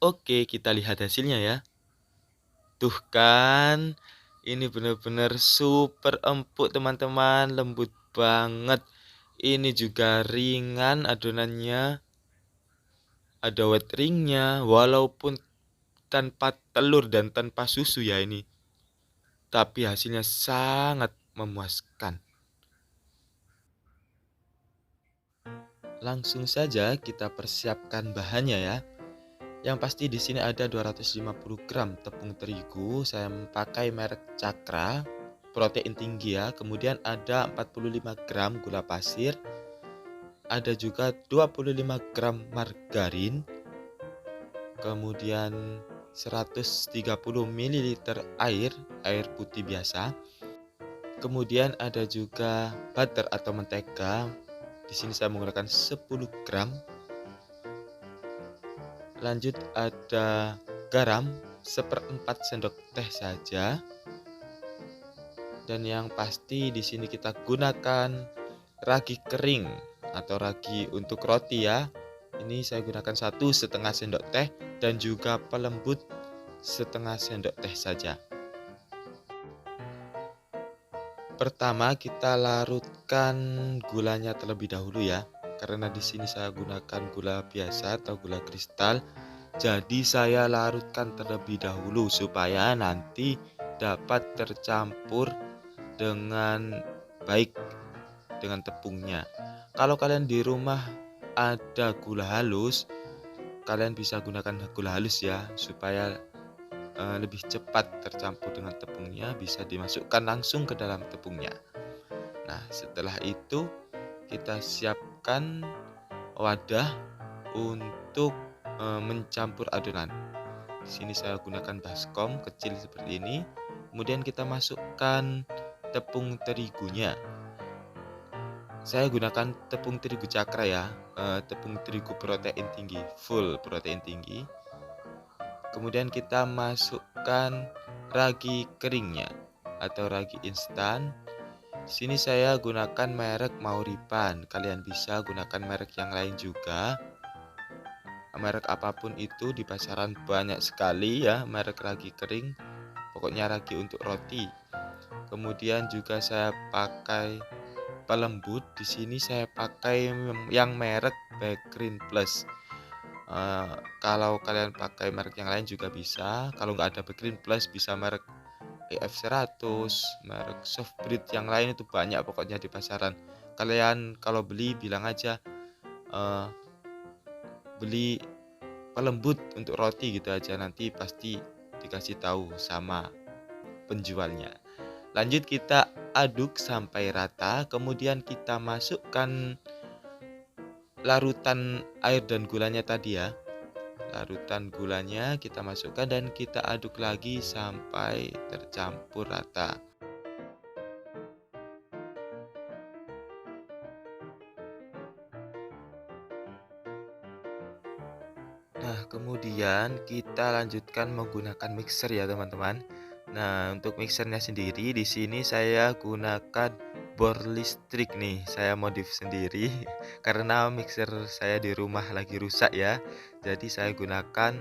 Oke, kita lihat hasilnya ya. Tuh kan, ini benar-benar super empuk teman-teman, lembut banget. Ini juga ringan adonannya, ada wet ringnya, walaupun tanpa telur dan tanpa susu ya ini. Tapi hasilnya sangat memuaskan. Langsung saja kita persiapkan bahannya ya. Yang pasti di sini ada 250 gram tepung terigu, saya memakai merek Cakra, protein tinggi ya. Kemudian ada 45 gram gula pasir, ada juga 25 gram margarin, kemudian 130 ml air putih biasa. Kemudian ada juga butter atau mentega. Di sini saya menggunakan 10 gram. Lanjut ada garam 1/4 sendok teh saja. Dan yang pasti di sini kita gunakan ragi kering atau ragi untuk roti ya. Ini saya gunakan 1,5 sendok teh dan juga pelembut 1/2 sendok teh saja. Pertama kita larutkan gulanya terlebih dahulu ya. Karena di sini saya gunakan gula biasa atau gula kristal. Jadi saya larutkan terlebih dahulu supaya nanti dapat tercampur dengan baik dengan tepungnya. Kalau kalian di rumah ada gula halus, kalian bisa gunakan gula halus ya supaya lebih cepat tercampur dengan tepungnya, bisa dimasukkan langsung ke dalam tepungnya. Nah, setelah itu kita siapkan wadah untuk mencampur adonan. Di sini saya gunakan baskom kecil seperti ini. Kemudian kita masukkan tepung terigunya. Saya gunakan tepung terigu Cakra ya, tepung terigu protein tinggi, full protein tinggi. Kemudian kita masukkan ragi keringnya atau ragi instan. Di sini saya gunakan merek Mauripan. Kalian bisa gunakan merek yang lain juga. Merek apapun itu di pasaran banyak sekali ya merek ragi kering. Pokoknya ragi untuk roti. Kemudian juga saya pakai pelembut. Di sini saya pakai yang merek Bakerin Plus. Kalau kalian pakai merek yang lain juga bisa. Kalau nggak ada Bakerin Plus bisa merek EF100, merek Softbreed yang lain itu banyak pokoknya di pasaran. Kalian kalau beli bilang aja beli pelembut untuk roti gitu aja, nanti pasti dikasih tahu sama penjualnya. Lanjut kita aduk sampai rata, kemudian kita masukkan larutan air dan gulanya tadi ya. Larutan gulanya kita masukkan dan kita aduk lagi sampai tercampur rata. Nah, kemudian kita lanjutkan menggunakan mixer ya, teman-teman. Nah, untuk mixernya sendiri di sini saya gunakan bor listrik nih. Saya modif sendiri karena mixer saya di rumah lagi rusak ya. Jadi saya gunakan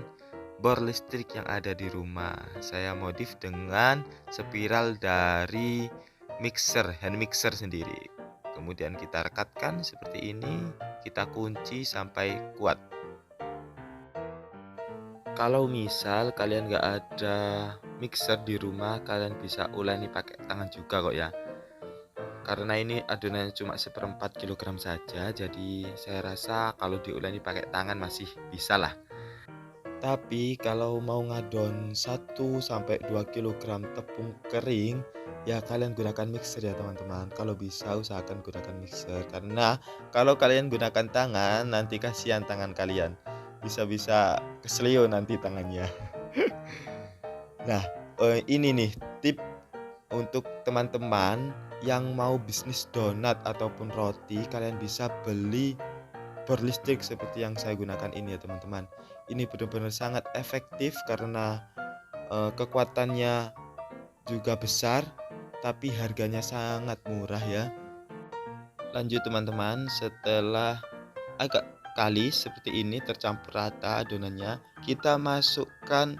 bor listrik yang ada di rumah. Saya modif dengan spiral dari hand mixer sendiri. Kemudian kita rekatkan seperti ini, kita kunci sampai kuat. Kalau misal kalian nggak ada mixer di rumah, kalian bisa uleni pakai tangan juga kok ya. Karena ini adonannya cuma 1/4 kilogram saja, jadi saya rasa kalau diuleni pakai tangan masih bisa lah. Tapi kalau mau ngadon 1-2 kilogram tepung kering, ya kalian gunakan mixer ya teman-teman. Kalau bisa usahakan gunakan mixer, karena kalau kalian gunakan tangan nanti kasihan tangan kalian. Bisa-bisa kesleo nanti tangannya. Nah, ini nih tip untuk teman-teman yang mau bisnis donat ataupun roti, kalian bisa beli bor listrik seperti yang saya gunakan ini ya teman-teman. Ini benar-benar sangat efektif karena kekuatannya juga besar, tapi harganya sangat murah ya. Lanjut teman-teman, setelah agak kali seperti ini tercampur rata adonannya, kita masukkan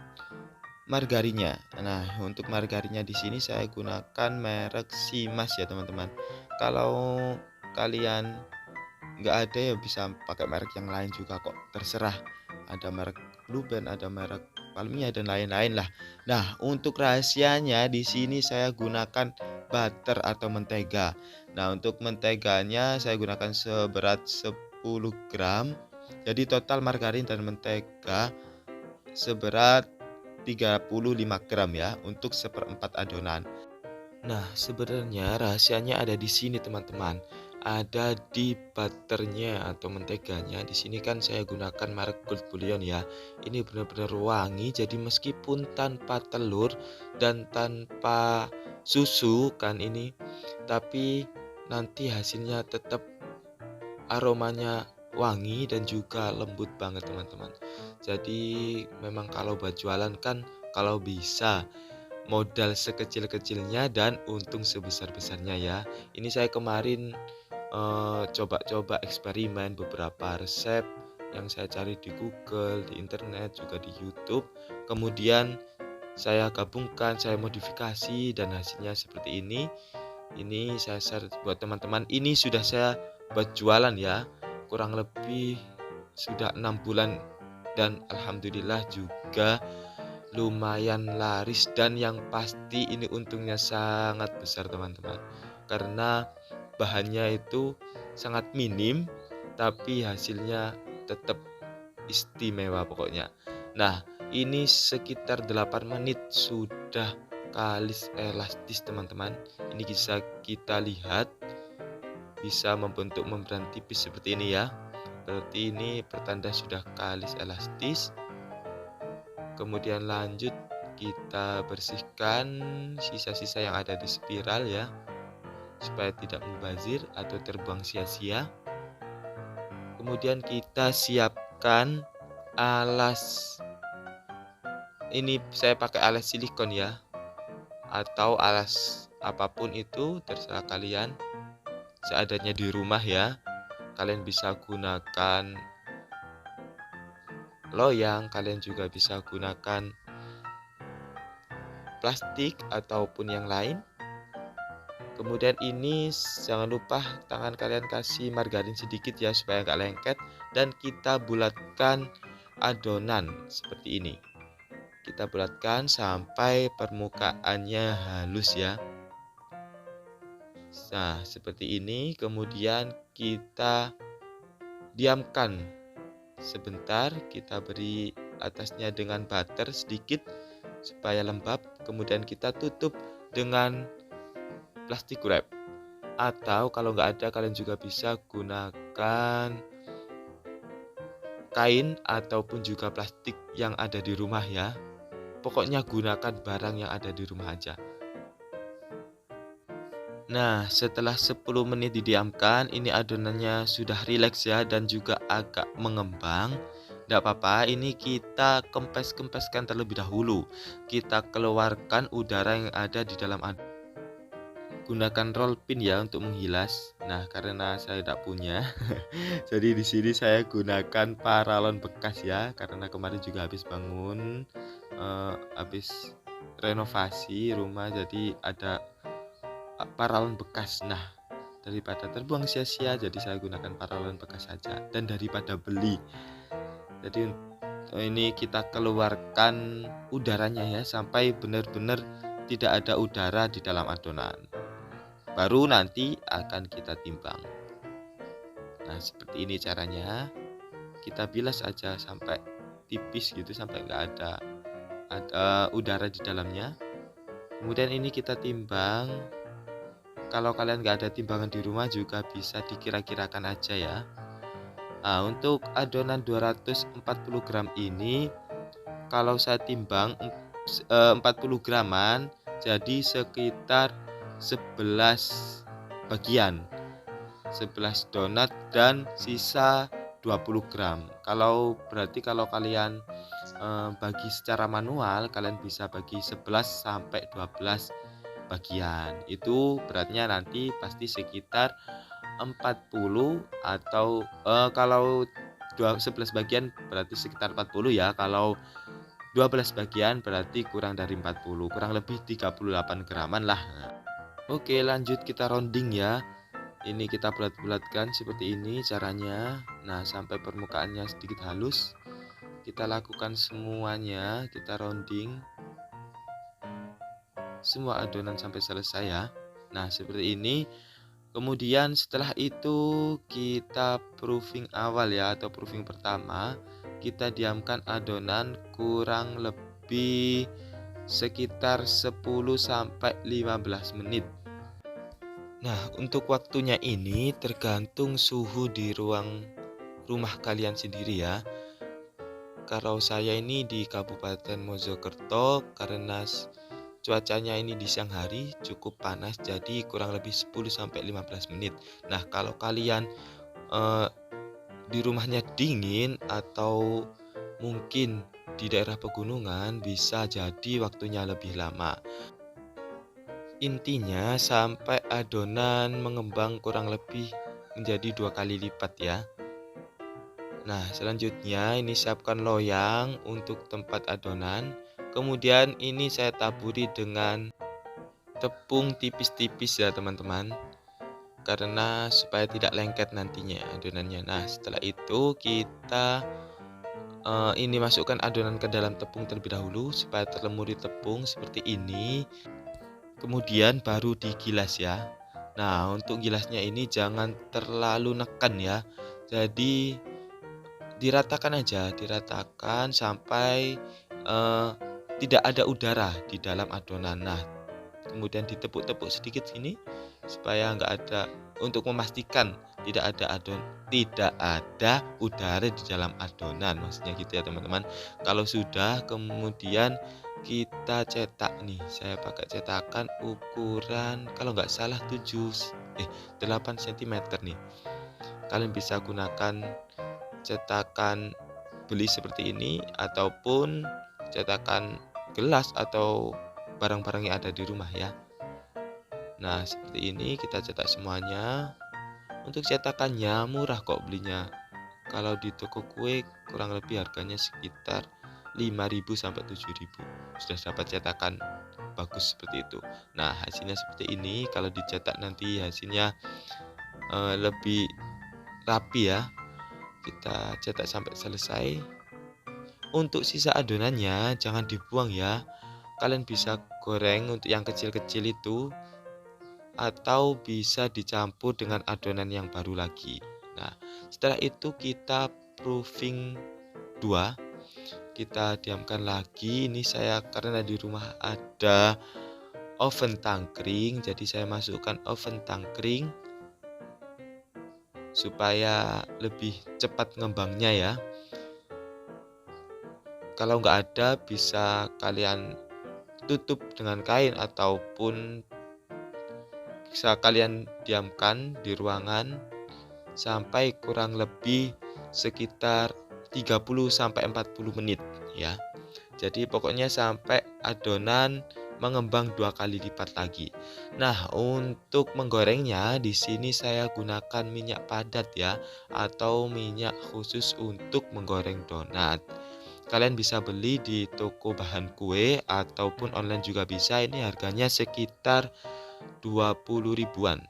margarinnya. Nah, untuk margarinnya di sini saya gunakan merek Simas ya teman-teman. Kalau kalian nggak ada ya bisa pakai merek yang lain juga kok, terserah. Ada merek Blueband, ada merek Palmia dan lain-lain lah. Nah, untuk rahasianya di sini saya gunakan butter atau mentega. Nah, untuk menteganya saya gunakan seberat 10 gram. Jadi total margarin dan mentega seberat 35 gram ya untuk seperempat adonan. Nah, sebenarnya rahasianya ada di sini teman-teman. Ada di butternya atau menteganya. Di sini kan saya gunakan merek Gold Bullion ya. Ini benar-benar wangi. Jadi meskipun tanpa telur dan tanpa susu kan ini, tapi nanti hasilnya tetap aromanya wangi dan juga lembut banget teman-teman. Jadi memang kalau buat jualan kan kalau bisa modal sekecil-kecilnya dan untung sebesar-besarnya ya. Ini saya kemarin coba-coba eksperimen beberapa resep yang saya cari di Google, di internet, juga di YouTube. Kemudian saya gabungkan, saya modifikasi dan hasilnya seperti ini. Ini saya share buat teman-teman. Ini sudah saya buat jualan ya. Kurang lebih sudah 6 bulan dan alhamdulillah juga lumayan laris dan yang pasti ini untungnya sangat besar teman-teman. Karena bahannya itu sangat minim tapi hasilnya tetap istimewa pokoknya. Nah, ini sekitar 8 menit sudah kalis elastis teman-teman. Ini bisa kita lihat bisa membentuk membran tipis seperti ini ya. Berarti ini pertanda sudah kalis elastis. Kemudian lanjut kita bersihkan sisa-sisa yang ada di spiral ya, supaya tidak mubazir atau terbuang sia-sia. Kemudian kita siapkan alas. Ini saya pakai alas silikon ya, atau alas apapun itu terserah kalian, seadanya di rumah ya. Kalian bisa gunakan loyang, kalian juga bisa gunakan plastik ataupun yang lain. Kemudian ini jangan lupa tangan kalian kasih margarin sedikit ya supaya nggak lengket, dan kita bulatkan adonan seperti ini. Kita bulatkan sampai permukaannya halus ya. Nah, seperti ini. Kemudian kita diamkan sebentar, kita beri atasnya dengan butter sedikit supaya lembab. Kemudian kita tutup dengan plastik wrap, atau kalau nggak ada kalian juga bisa gunakan kain ataupun juga plastik yang ada di rumah ya. Pokoknya gunakan barang yang ada di rumah aja. Nah, setelah 10 menit didiamkan, ini adonannya sudah rileks ya dan juga agak mengembang. Tidak apa-apa, ini kita kempes-kempeskan terlebih dahulu. Kita keluarkan udara yang ada di dalam adonan. Gunakan roll pin ya untuk menghilas. Nah, karena saya tidak punya, jadi di sini saya gunakan paralon bekas ya, karena kemarin juga habis bangun, habis renovasi rumah, jadi ada paralon bekas. Nah, daripada terbuang sia-sia, jadi saya gunakan paralon bekas saja, dan daripada beli. Jadi ini kita keluarkan udaranya ya sampai benar-benar tidak ada udara di dalam adonan. Baru nanti akan kita timbang. Nah, seperti ini caranya. Kita bilas aja sampai tipis gitu, sampai nggak ada udara di dalamnya. Kemudian ini kita timbang. Kalau kalian nggak ada timbangan di rumah juga bisa dikira-kirakan aja ya. Nah, untuk adonan 240 gram ini kalau saya timbang 40 graman, jadi sekitar 11 bagian, 11 donat dan sisa 20 gram. Kalau kalian bagi secara manual, kalian bisa bagi 11 sampai 12 bagian. Itu beratnya nanti pasti sekitar 40, atau kalau 11 bagian berarti sekitar 40 ya. Kalau 12 bagian berarti kurang dari 40, kurang lebih 38 graman lah. Nah, oke, lanjut kita rounding ya. Ini kita bulat-bulatkan seperti ini caranya. Nah, sampai permukaannya sedikit halus. Kita lakukan semuanya, kita rounding semua adonan sampai selesai ya. Nah, seperti ini. Kemudian setelah itu kita proofing awal ya, atau proofing pertama. Kita diamkan adonan kurang lebih sekitar 10 sampai 15 menit. Nah, untuk waktunya ini tergantung suhu di rumah kalian sendiri ya. Kalau saya ini di Kabupaten Mojokerto, karena cuacanya ini di siang hari cukup panas, jadi kurang lebih 10 sampai 15 menit. Nah, kalau kalian di rumahnya dingin atau mungkin di daerah pegunungan, bisa jadi waktunya lebih lama. Intinya sampai adonan mengembang kurang lebih menjadi 2 kali lipat ya. Nah, selanjutnya ini siapkan loyang untuk tempat adonan. Kemudian ini saya taburi dengan tepung tipis-tipis ya teman-teman, karena supaya tidak lengket nantinya adonannya. Nah, setelah itu kita ini masukkan adonan ke dalam tepung terlebih dahulu supaya terlumuri tepung seperti ini. Kemudian baru digilas ya. Nah, untuk gilasnya ini jangan terlalu neken ya. Jadi diratakan aja, diratakan sampai tidak ada udara di dalam adonan. Nah, kemudian ditepuk-tepuk sedikit sini supaya nggak ada, untuk memastikan tidak ada udara di dalam adonan, maksudnya gitu ya teman-teman. Kalau sudah, kemudian kita cetak nih, saya pakai cetakan ukuran kalau nggak salah 8 cm nih. Kalian bisa gunakan cetakan beli seperti ini ataupun cetakan gelas atau barang-barang yang ada di rumah ya. Nah, seperti ini kita cetak semuanya. Untuk cetakannya murah kok belinya. Kalau di toko kue kurang lebih harganya sekitar 5.000 sampai 7.000. Sudah dapat cetakan bagus seperti itu. Nah, hasilnya seperti ini. Kalau dicetak nanti hasilnya lebih rapi ya. Kita cetak sampai selesai. Untuk sisa adonannya jangan dibuang ya. Kalian bisa goreng untuk yang kecil-kecil itu, atau bisa dicampur dengan adonan yang baru lagi. Nah, setelah itu kita proofing 2. Kita diamkan lagi. Ini saya karena di rumah ada oven tangkring, jadi saya masukkan oven tangkring supaya lebih cepat ngembangnya ya. Kalau nggak ada, bisa kalian tutup dengan kain ataupun bisa kalian diamkan di ruangan sampai kurang lebih sekitar 30 sampai 40 menit ya. Jadi pokoknya sampai adonan mengembang 2 kali lipat lagi. Nah, untuk menggorengnya di sini saya gunakan minyak padat ya, atau minyak khusus untuk menggoreng donat. Kalian bisa beli di toko bahan kue ataupun online juga bisa. Ini harganya sekitar 20 ribuan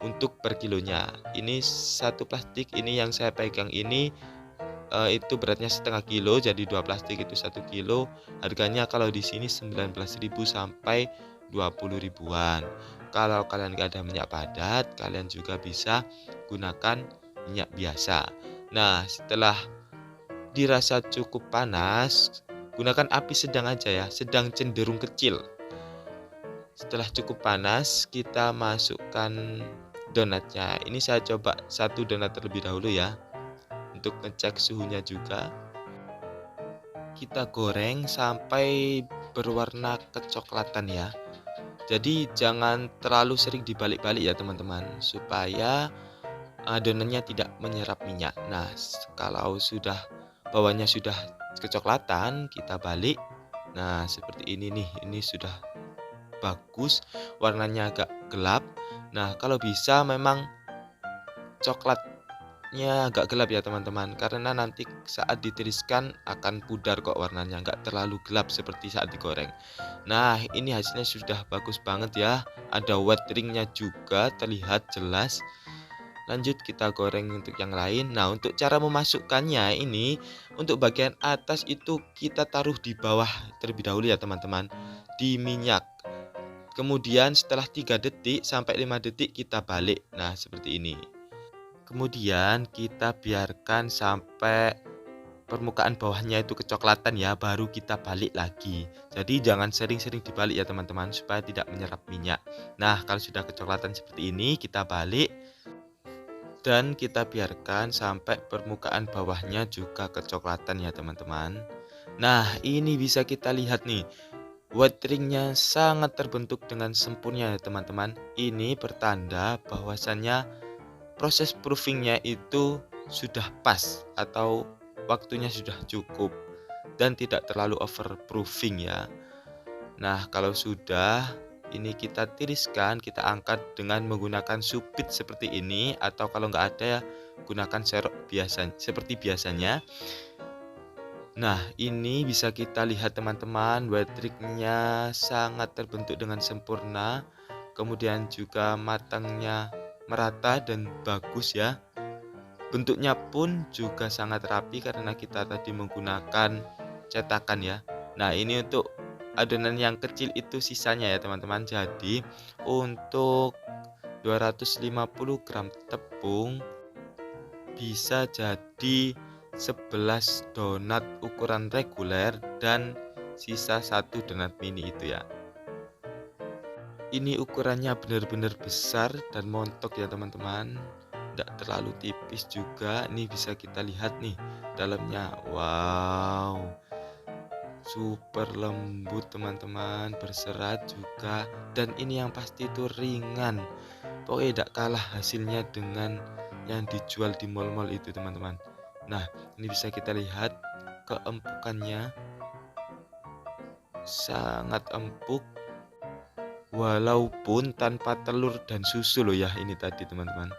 untuk per kilonya. Ini satu plastik ini yang saya pegang ini itu beratnya setengah kilo, jadi 2 plastik itu 1 kilo. Harganya kalau di sini 19.000 sampai 20 ribuan. Kalau kalian nggak ada minyak padat, kalian juga bisa gunakan minyak biasa. Nah, setelah dirasa cukup panas, gunakan api sedang aja ya, sedang cenderung kecil. Setelah cukup panas, kita masukkan donatnya. Ini saya coba satu donat terlebih dahulu ya, untuk ngecek suhunya juga. Kita goreng sampai berwarna kecoklatan ya. Jadi jangan terlalu sering dibalik-balik ya teman-teman, supaya adonannya tidak menyerap minyak. Nah, kalau sudah bawahnya sudah kecoklatan, kita balik. Nah, seperti ini nih, ini sudah bagus, warnanya agak gelap. Nah, kalau bisa memang coklat warnanya agak gelap ya teman-teman, karena nanti saat ditiriskan akan pudar kok warnanya, nggak terlalu gelap seperti saat digoreng. Nah, ini hasilnya sudah bagus banget ya, ada white-ringnya juga terlihat jelas. Lanjut kita goreng untuk yang lain. Nah, untuk cara memasukkannya ini, untuk bagian atas itu kita taruh di bawah terlebih dahulu ya teman-teman, di minyak. Kemudian setelah 3 detik sampai 5 detik kita balik. Nah, seperti ini. Kemudian kita biarkan sampai permukaan bawahnya itu kecoklatan ya, baru kita balik lagi. Jadi jangan sering-sering dibalik ya teman-teman, supaya tidak menyerap minyak. Nah, kalau sudah kecoklatan seperti ini, kita balik dan kita biarkan sampai permukaan bawahnya juga kecoklatan ya teman-teman. Nah, ini bisa kita lihat nih, white ringnya sangat terbentuk dengan sempurna ya teman-teman. Ini pertanda bahwasannya proses proofingnya itu sudah pas atau waktunya sudah cukup dan tidak terlalu overproofing ya. Nah, kalau sudah, ini kita tiriskan, kita angkat dengan menggunakan supit seperti ini, atau kalau nggak ada ya gunakan serok biasa seperti biasanya. Nah, ini bisa kita lihat teman-teman, white ringnya sangat terbentuk dengan sempurna, kemudian juga matangnya merata dan bagus ya. Bentuknya pun juga sangat rapi karena kita tadi menggunakan cetakan ya. Nah, ini untuk adonan yang kecil itu sisanya ya teman-teman. Jadi untuk 250 gram tepung bisa jadi 11 donat ukuran reguler dan sisa 1 donat mini itu ya. Ini ukurannya benar-benar besar dan montok ya teman-teman, tidak terlalu tipis juga. Ini bisa kita lihat nih dalamnya, wow, super lembut teman-teman, berserat juga, dan ini yang pasti itu ringan. Pokoknya tidak kalah hasilnya dengan yang dijual di mall-mall itu teman-teman. Nah, ini bisa kita lihat keempukannya, sangat empuk walaupun tanpa telur dan susu loh ya ini tadi teman-teman.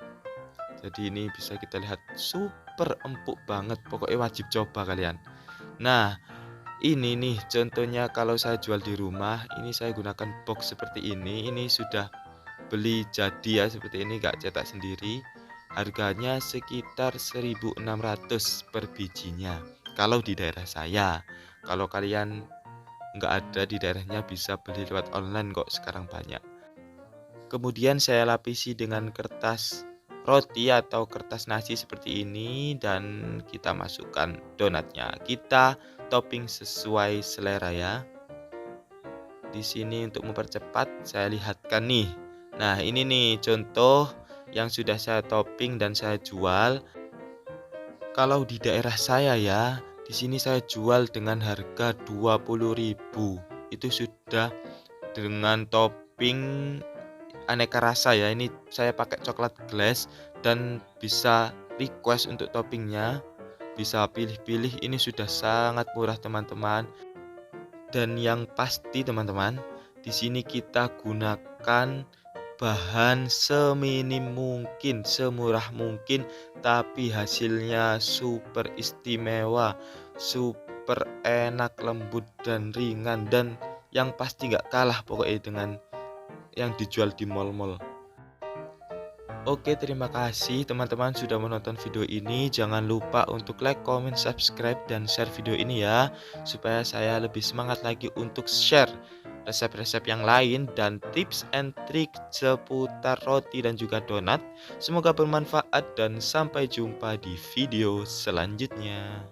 Jadi ini bisa kita lihat super empuk banget, pokoknya wajib coba kalian. Nah, ini nih contohnya kalau saya jual di rumah, ini saya gunakan box seperti ini sudah beli jadi ya seperti ini, gak cetak sendiri. Harganya sekitar 1.600 per bijinya kalau di daerah saya. Kalau kalian nggak ada di daerahnya bisa beli lewat online kok sekarang banyak. Kemudian saya lapisi dengan kertas roti atau kertas nasi seperti ini dan kita masukkan donatnya. Kita topping sesuai selera ya. Di sini untuk mempercepat saya lihatkan nih. Nah, ini nih contoh yang sudah saya topping dan saya jual. Kalau di daerah saya ya, di sini saya jual dengan harga 20.000. Itu sudah dengan topping aneka rasa ya. Ini saya pakai coklat glass dan bisa request untuk toppingnya, bisa pilih-pilih. Ini sudah sangat murah teman-teman. Dan yang pasti teman-teman, di sini kita gunakan bahan seminim mungkin, semurah mungkin, tapi hasilnya super istimewa, super enak, lembut dan ringan, dan yang pasti nggak kalah pokoknya dengan yang dijual di mall-mall. Oke, terima kasih teman-teman sudah menonton video ini. Jangan lupa untuk like, comment, subscribe, dan share video ini ya, supaya saya lebih semangat lagi untuk share resep-resep yang lain dan tips and trik seputar roti dan juga donat. Semoga bermanfaat dan sampai jumpa di video selanjutnya.